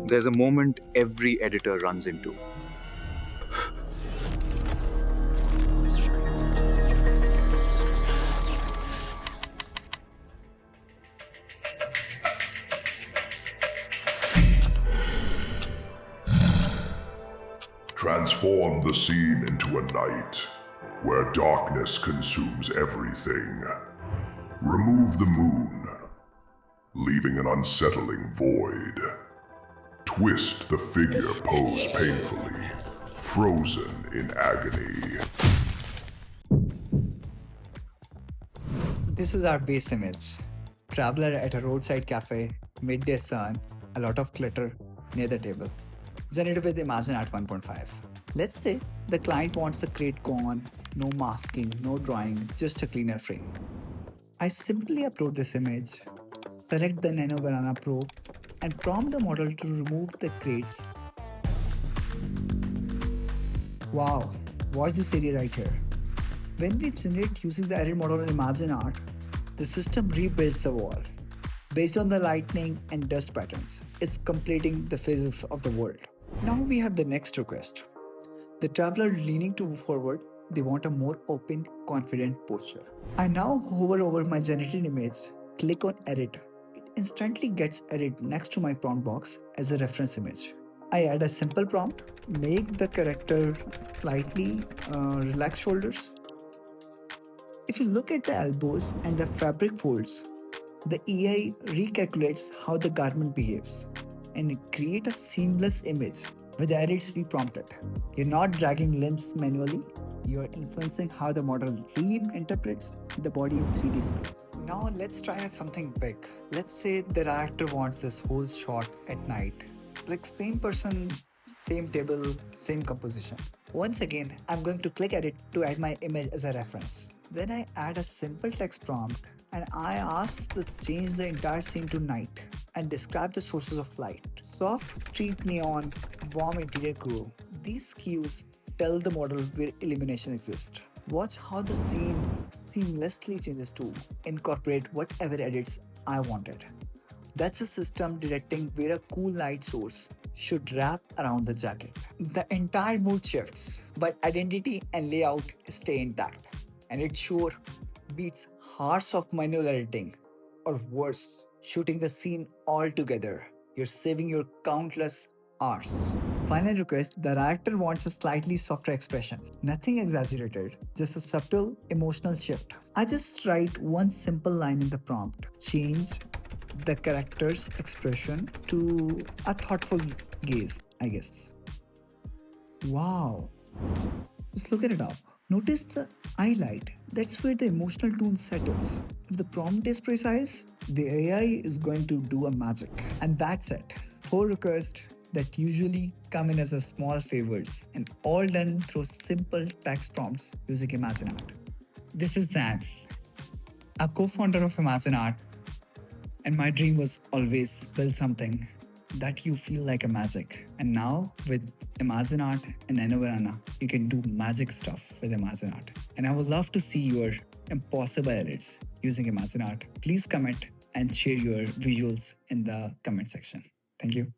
There's a moment every editor runs into. Transform the scene into a night where darkness consumes everything. Remove the moon, leaving an unsettling void. Twist the figure posed painfully, frozen in agony. This is our base image. Traveler at a roadside cafe, midday sun, a lot of clutter near the table. Generative with ImagineArt 1.5. Let's say the client wants the crate gone, no masking, no drawing, just a cleaner frame. I simply upload this image, select the Nano Banana Pro, and prompt the model to remove the crates. Wow, watch this area right here. When we generate using the edit model in ImagineArt, the system rebuilds the wall. Based on the lightning and dust patterns, it's completing the physics of the world. Now we have the next request. The traveler leaning forward, they want a more open, confident posture. I now hover over my generated image, click on edit. It instantly gets edited next to my prompt box as a reference image. I add a simple prompt, make the character slightly relax shoulders. If you look at the elbows and the fabric folds, the AI recalculates how the garment behaves and create a seamless image with the edits we prompted. You're not dragging limbs manually, you're influencing how the model reinterprets the body in 3D space. Now let's try something big. Let's say the director wants this whole shot at night. Like same person, same table, same composition. Once again, I'm going to click edit to add my image as a reference. Then I add a simple text prompt and I ask to change the entire scene to night and describe the sources of light. Soft street neon, warm interior glow. These cues tell the model where illumination exists. Watch how the scene seamlessly changes to incorporate whatever edits I wanted. That's a system detecting where a cool light source should wrap around the jacket. The entire mood shifts, but identity and layout stay intact. And it sure beats hours of manual editing, or worse, shooting the scene all together. You're saving your countless hours. Final request, the director wants a slightly softer expression. Nothing exaggerated, just a subtle emotional shift. I just write one simple line in the prompt. Change the character's expression to a thoughtful gaze, I guess. Wow. Just look at it up. Notice the highlight. That's where the emotional tone settles. If the prompt is precise, the AI is going to do a magic. And that's it. 4 requests that usually come in as a small favors and all done through simple text prompts using ImagineArt. This is Zan, a co-founder of ImagineArt, and my dream was always build something that you feel like a magic. And now with ImagineArt and Nano Banana, you can do magic stuff with ImagineArt. And I would love to see your impossible edits using ImagineArt. Please comment and share your visuals in the comment section. Thank you.